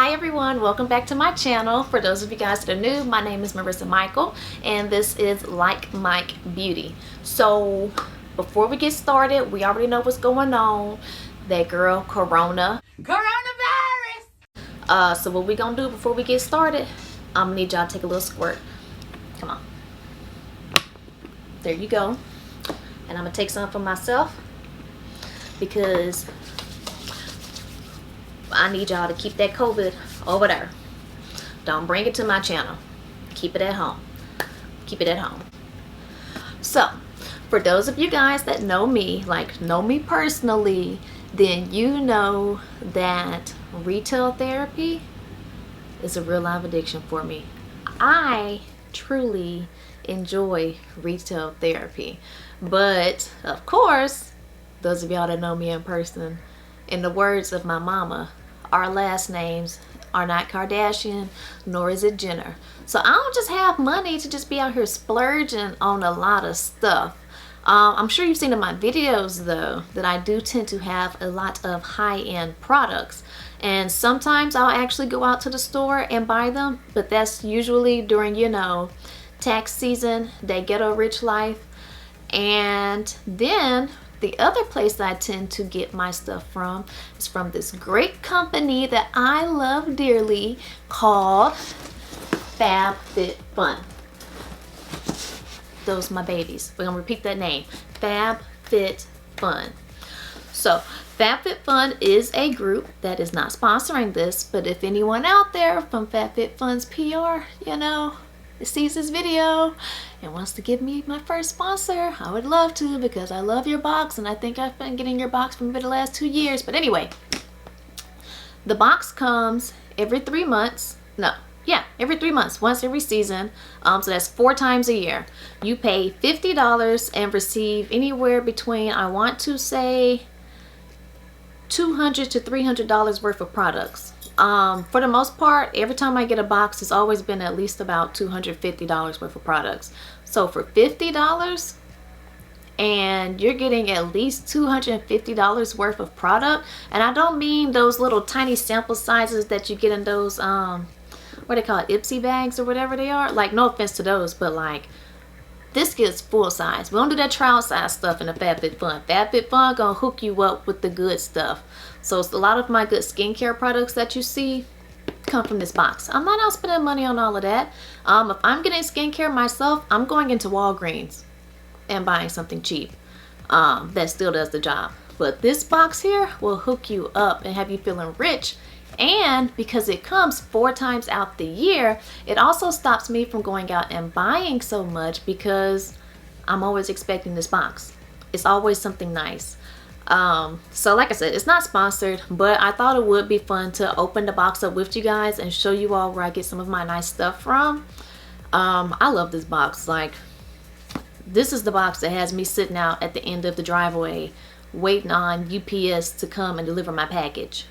Hi everyone, welcome back to my channel. For those of you guys that are new, my name is Marissa Michael and this is Like Mike Beauty. So before we get started, we already know what's going on. That girl Coronavirus. So what we gonna do before we get started, I'm gonna need y'all to take a little squirt. Come on. There you go. And I'm gonna take some for myself because I need y'all to keep that COVID over there. Don't bring it to my channel. Keep it at home. Keep it at home. So, for those of you guys that know me, like know me personally, then you know that retail therapy is a real live addiction for me. I truly enjoy retail therapy. But, of course, those of y'all that know me in person, in the words of my mama, our last names are not Kardashian, nor is it Jenner. So I don't just have money to just be out here splurging on a lot of stuff. I'm sure you've seen in my videos though that I do tend to have a lot of high-end products. And sometimes I'll actually go out to the store and buy them, but that's usually during, you know, tax season, that ghetto rich life. And then the other place that I tend to get my stuff from is from this great company that I love dearly called FabFitFun. Those are my babies. We're gonna repeat that name, FabFitFun. So FabFitFun is a group that is not sponsoring this, but if anyone out there from FabFitFun's PR, you know, sees this video and wants to give me my first sponsor, I would love to, because I love your box and I think I've been getting your box for the last 2 years. But anyway, the box comes every 3 months. Every 3 months, once every season. So that's 4 times a year. You pay $50 and receive anywhere between, I want to say, $200 to $300 worth of products. For the most part, every time I get a box, it's always been at least about $250 worth of products. So for $50 and you're getting at least $250 worth of product, and I don't mean those little tiny sample sizes that you get in those what they call it, Ipsy bags or whatever they are. Like, no offense to those, but like, this gets full size. We don't do that trial size stuff in the FabFitFun. FabFitFun gonna hook you up with the good stuff. So it's a lot of my good skincare products that you see come from this box. I'm not out spending money on all of that. If I'm getting skincare myself, I'm going into Walgreens and buying something cheap that still does the job. But this box here will hook you up and have you feeling rich. And because it comes 4 times out the year, it also stops me from going out and buying so much because I'm always expecting this box. It's always something nice. So like I said, it's not sponsored, but I thought it would be fun to open the box up with you guys and show you all where I get some of my nice stuff from. I love this box. Like, this is the box that has me sitting out at the end of the driveway waiting on UPS to come and deliver my package.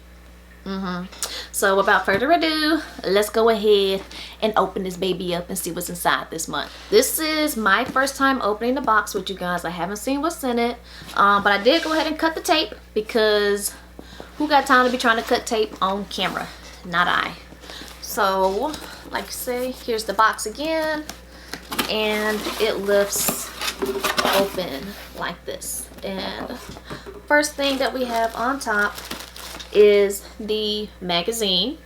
So without further ado, let's go ahead and open this baby up and see what's inside this month. This is my first time opening the box with you guys. I haven't seen what's in it, but I did go ahead and cut the tape because who got time to be trying to cut tape on camera? Not I. So like I say, here's the box again, and it lifts open like this. And first thing that we have on top is the magazine,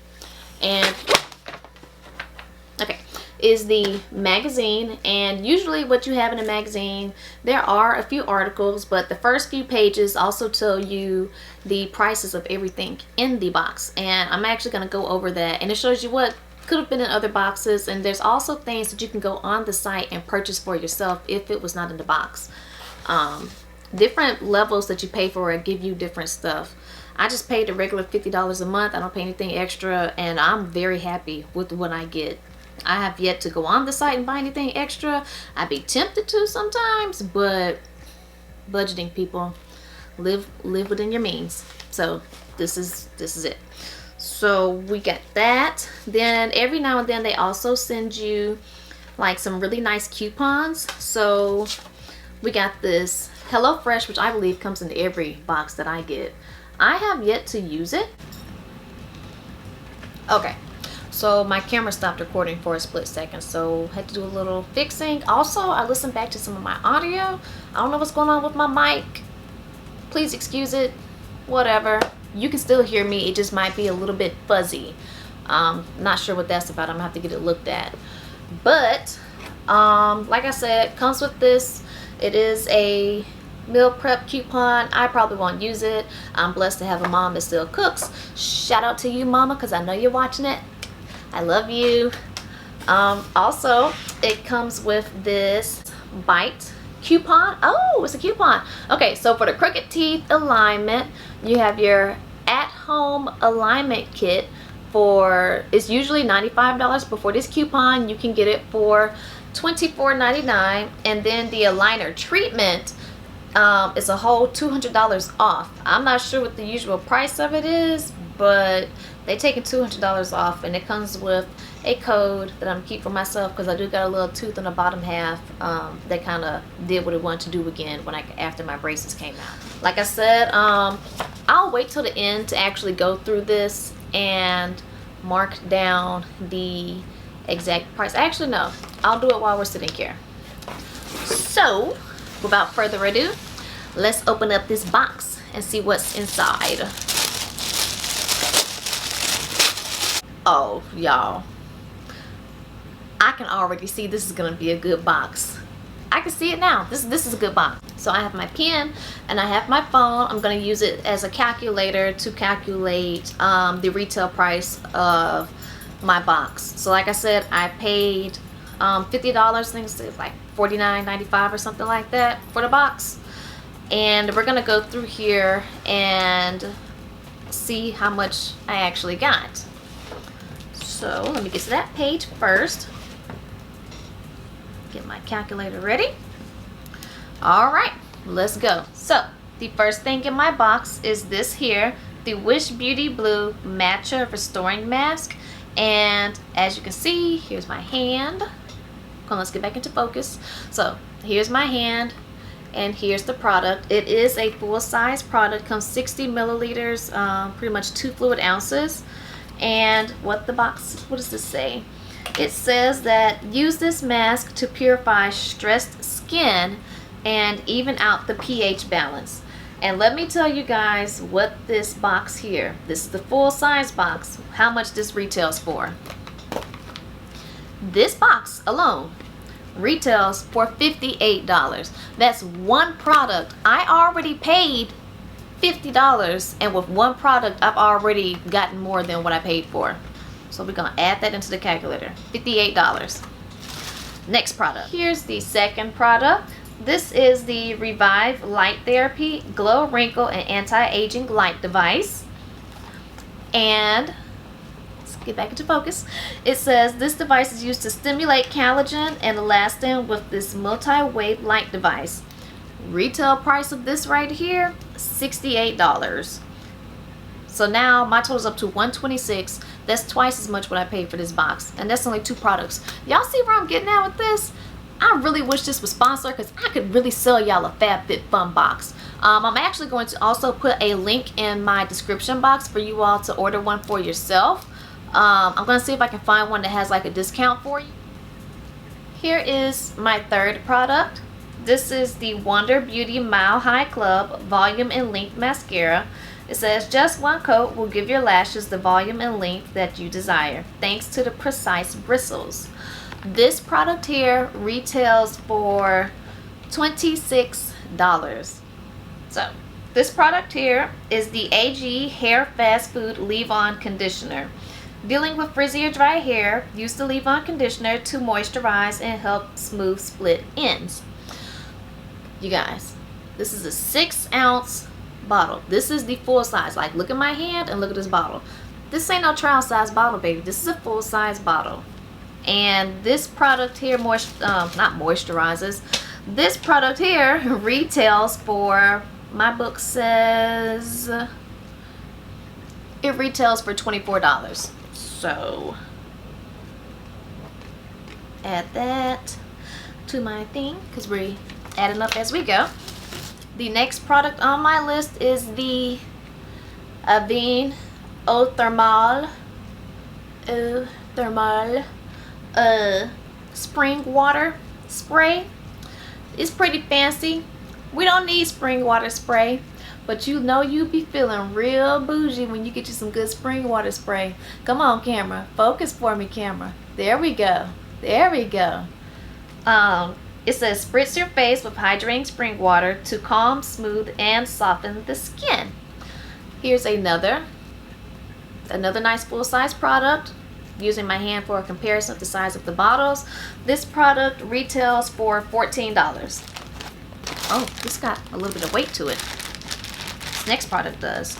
and and usually what you have in a magazine, there are a few articles, but the first few pages also tell you the prices of everything in the box, and I'm actually going to go over that, and it shows you what could have been in other boxes, and there's also things that you can go on the site and purchase for yourself if it was not in the box. Different levels that you pay for it give you different stuff. I just paid the regular $50 a month. I don't pay anything extra, and I'm very happy with what I get. I have yet to go on the site and buy anything extra. I'd be tempted to sometimes, but budgeting, people, live within your means. So this is it. So we got that. Then every now and then they also send you like some really nice coupons. So we got this HelloFresh, which I believe comes in every box that I get. I have yet to use it. Okay, so my camera stopped recording for a split second, so had to do a little fixing. Also, I listened back to some of my audio. I don't know what's going on with my mic. Please excuse it. Whatever. You can still hear me. It just might be a little bit fuzzy. Not sure what that's about. I'm gonna have to get it looked at. But like I said, comes with this. It is a meal prep coupon. I probably won't use it. I'm blessed to have a mom that still cooks. Shout out to you, mama, because I know you're watching it. I love you. Also, it comes with this bite coupon. Oh, it's a coupon. Okay, so for the crooked teeth alignment, you have your at-home alignment kit for, it's usually $95, but for this coupon you can get it for $24.99. And then the aligner treatment is a whole $200 off. I'm not sure what the usual price of it is, but they taking $200 off, and it comes with a code that I'm gonna keep for myself because I do got a little tooth on the bottom half that kind of did what it wanted to do again when after my braces came out. Like I said, I'll wait till the end to actually go through this and mark down the exact price. Actually, no, I'll do it while we're sitting here. So without further ado, let's open up this box and see what's inside. Oh, y'all, I can already see this is gonna be a good box. I can see it now. This is a good box. So I have my pen and I have my phone. I'm gonna use it as a calculator to calculate the retail price of my box. So like I said, I paid $50. I think it's like $49.95 or something like that for the box. And we're gonna go through here and see how much I actually got. So let me get to that page first. Get my calculator ready. All right, let's go. So the first thing in my box is this here, the Wish Beauty Blue Matcha Restoring Mask. And as you can see, here's my hand. Come on, let's get back into focus. So here's my hand and here's the product. It is a full-size product, comes 60 milliliters, pretty much 2 fluid ounces. And what does this say? It says that use this mask to purify stressed skin and even out the pH balance. And let me tell you guys what this box here, this is the full-size box, how much this retails for. This box alone retails for $58. That's one product. I already paid $50, and with one product I've already gotten more than what I paid for. So we're gonna add that into the calculator. $58. Next product. Here's the second product. This is the Revive Light Therapy Glow, Wrinkle, and Anti-Aging Light Device. And let's get back into focus. It says this device is used to stimulate collagen and elastin with this multi-wave light device. Retail price of this right here, $68. So now my total's up to $126. That's twice as much what I paid for this box, and that's only 2 products. Y'all see where I'm getting at with this? I really wish this was sponsored because I could really sell y'all a FabFitFun box. I'm actually going to also put a link in my description box for you all to order one for yourself. I'm going to see if I can find one that has like a discount for you. Here is my third product. This is the Wonder Beauty Mile High Club Volume and Length Mascara. It says just one coat will give your lashes the volume and length that you desire, thanks to the precise bristles. This product here retails for $26. So this product here is the AG Hair Fast Food Leave-On Conditioner. Dealing with frizzy or dry hair, use the leave-on conditioner to moisturize and help smooth split ends. You guys, this is a 6-ounce bottle. This is the full size. Like, look at my hand and look at this bottle. This ain't no trial size bottle, baby. This is a full size bottle. And this product here not moisturizes. This product here retails for, my book says it retails for $24. So add that to my thing because we're adding up as we go. The next product on my list is the Avene Eau Thermale thermal spring water spray. It's pretty fancy. We don't need spring water spray, but you know you be feeling real bougie when you get you some good spring water spray. Come on, camera, focus for me, camera. There we go. There we go. It says spritz your face with hydrating spring water to calm, smooth, and soften the skin. Here's another nice full-size product. Using my hand for a comparison of the size of the bottles. This product retails for $14. Oh, this got a little bit of weight to it. This next product does.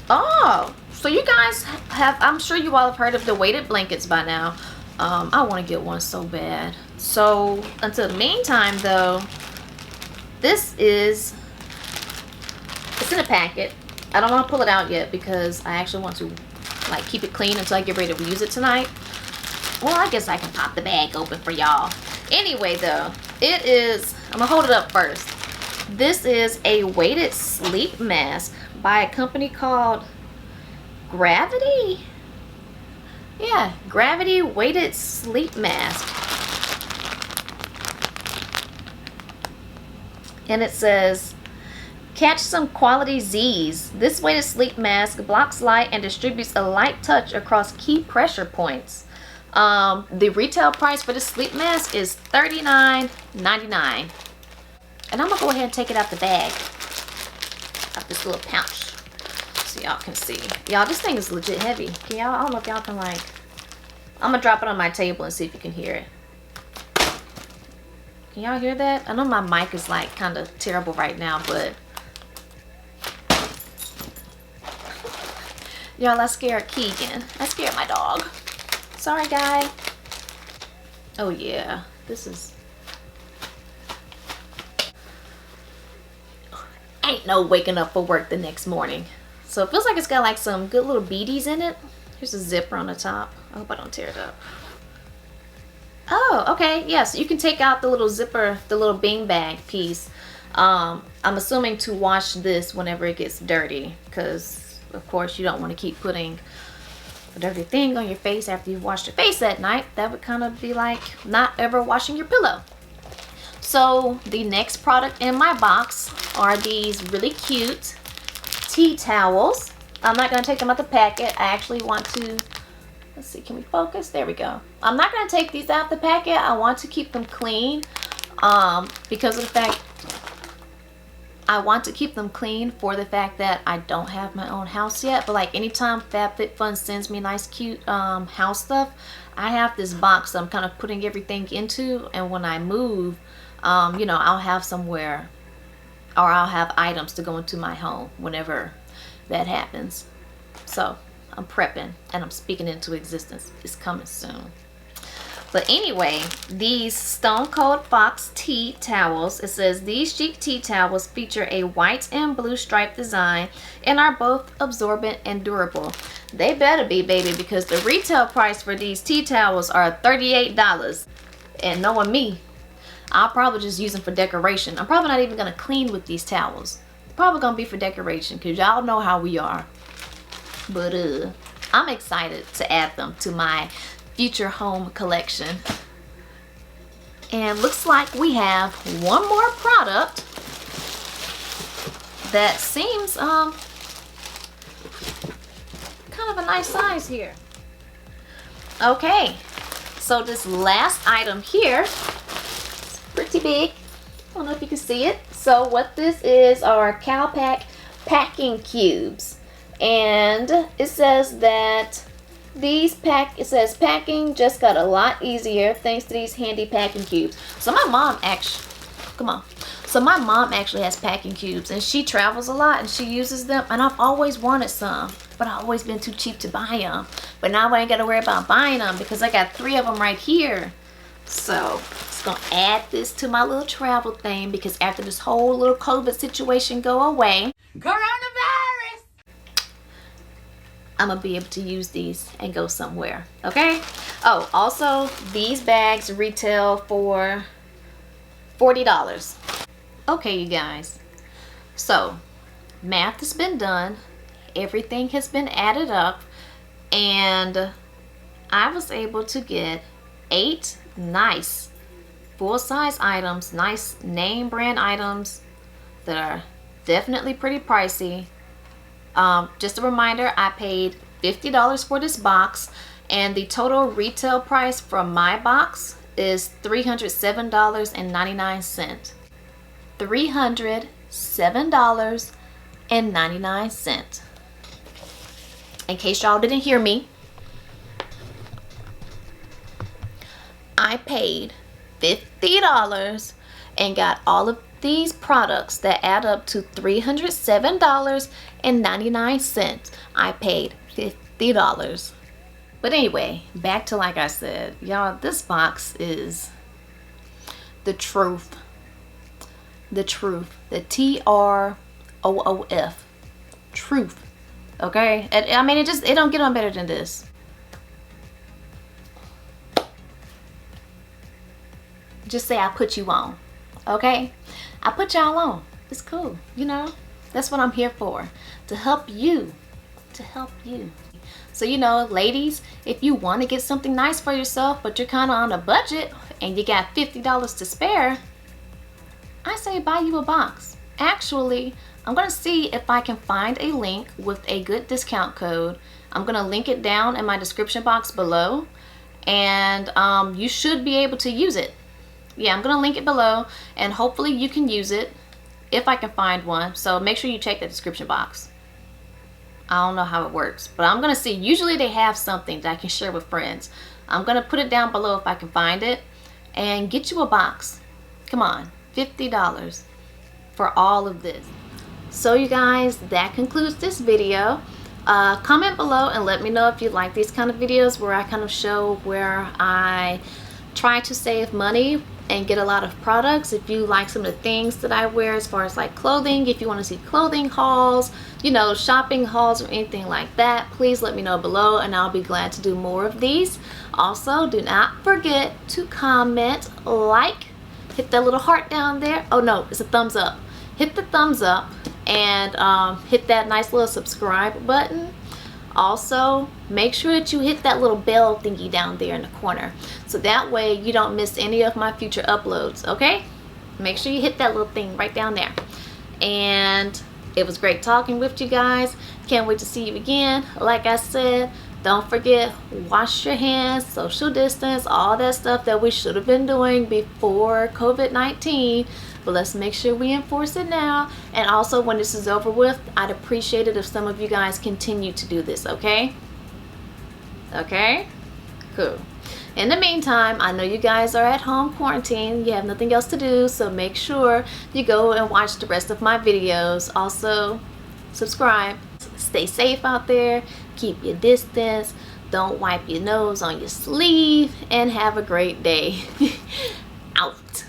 Oh, so you guys have, I'm sure you all have heard of the weighted blankets by now. I want to get one so bad. So until the meantime though, it's in a packet. I don't want to pull it out yet because I actually want to like keep it clean until I get ready to use it tonight. Well, I guess I can pop the bag open for y'all. Anyway though, it is, I'm gonna hold it up first. This is a weighted sleep mask by a company called Gravity. Yeah, Gravity weighted sleep mask. And it says, catch some quality Z's. This weighted sleep mask blocks light and distributes a light touch across key pressure points. The retail price for this sleep mask is $39.99. And I'm gonna go ahead and take it out the bag, out this little pouch, so y'all can see. Y'all, this thing is legit heavy. Can y'all, I don't know if y'all can like, I'm gonna drop it on my table and see if you can hear it. Can y'all hear that? I know my mic is like kind of terrible right now, but y'all, I scared Keegan. I scared my dog. Sorry, guy. Oh yeah, this is, ain't no waking up for work the next morning. So it feels like it's got like some good little beadies in it. Here's a zipper on the top. I hope I don't tear it up. Oh, okay, yes, you can take out the little zipper, the little beanbag piece. I'm assuming to wash this whenever it gets dirty, because of course you don't want to keep putting a dirty thing on your face after you've washed your face at night. That would kind of be like not ever washing your pillow. So the next product in my box are these really cute tea towels. I'm not going to take them out the packet. I actually want to, let's see, can we focus? There we go. I'm not going to take these out the packet. I want to keep them clean because of the fact, I want to keep them clean for the fact that I don't have my own house yet. But like anytime FabFitFun sends me nice cute house stuff, I have this box that I'm kind of putting everything into, and when I move, you know, I'll have somewhere, or I'll have items to go into my home whenever that happens. So I'm prepping and I'm speaking into existence. It's coming soon. But anyway, these Stone Cold Fox tea towels, it says these chic tea towels feature a white and blue striped design and are both absorbent and durable. They better be, baby, because the retail price for these tea towels are $38. And knowing me, I'll probably just use them for decoration. I'm probably not even going to clean with these towels. Probably going to be for decoration because y'all know how we are. But I'm excited to add them to my future home collection. And looks like we have one more product that seems kind of a nice size here. Okay, so this last item here, pretty big. I don't know if you can see it. So what this is are Calpac packing cubes, and it says that it says packing just got a lot easier thanks to these handy packing cubes. So my mom actually, so my mom actually has packing cubes, and she travels a lot and she uses them, and I've always wanted some, but I've always been too cheap to buy them. But now I ain't got to worry about buying them because I got 3 of them right here. So just gonna add this to my little travel thing, because after this whole little COVID situation go away, coronavirus, I'm gonna be able to use these and go somewhere. Okay. Oh, also these bags retail for $40. Okay, you guys, so math has been done, everything has been added up, And I was able to get 8 nice full-size items, nice name brand items that are definitely pretty pricey. Just a reminder, I paid $50 for this box, and the total retail price for my box is $307.99. $307.99. In case y'all didn't hear me, I paid $50 and got all of these products that add up to $307.99. I paid $50. But anyway, back to, like I said, y'all, this box is the truth. The truth. The TROOF. Truth. Okay? I mean, it don't get on better than this. Just say I put you on. Okay? I put y'all on. It's cool. You know? That's what I'm here for. To help you. To help you. So, you know, ladies, if you want to get something nice for yourself, but you're kind of on a budget and you got $50 to spare, I say buy you a box. Actually, I'm going to see if I can find a link with a good discount code. I'm going to link it down in my description box below, and you should be able to use it. Yeah, I'm going to link it below, and hopefully you can use it if I can find one. So make sure you check the description box. I don't know how it works, but I'm going to see. Usually they have something that I can share with friends. I'm going to put it down below if I can find it, and get you a box. Come on, $50 for all of this. So you guys, that concludes this video. Comment below and let me know if you like these kind of videos where I kind of show where I try to save money and get a lot of products. If you like some of the things that I wear as far as like clothing, if you want to see clothing hauls, you know, shopping hauls or anything like that, please let me know below and I'll be glad to do more of these. Also, do not forget to comment, like, hit that little heart down there. Oh no, it's a thumbs up. Hit the thumbs up and hit that nice little subscribe button. Also, make sure that you hit that little bell thingy down there in the corner, so that way you don't miss any of my future uploads, okay? Make sure you hit that little thing right down there. And it was great talking with you guys. Can't wait to see you again. Like I said, don't forget, wash your hands, social distance, all that stuff that we should have been doing before COVID-19. But let's make sure we enforce it now. And also, when this is over with, I'd appreciate it if some of you guys continue to do this, okay? Okay? Cool. In the meantime, I know you guys are at home quarantined. You have nothing else to do, so make sure you go and watch the rest of my videos. Also, subscribe. Stay safe out there. Keep your distance. Don't wipe your nose on your sleeve. And have a great day. Out.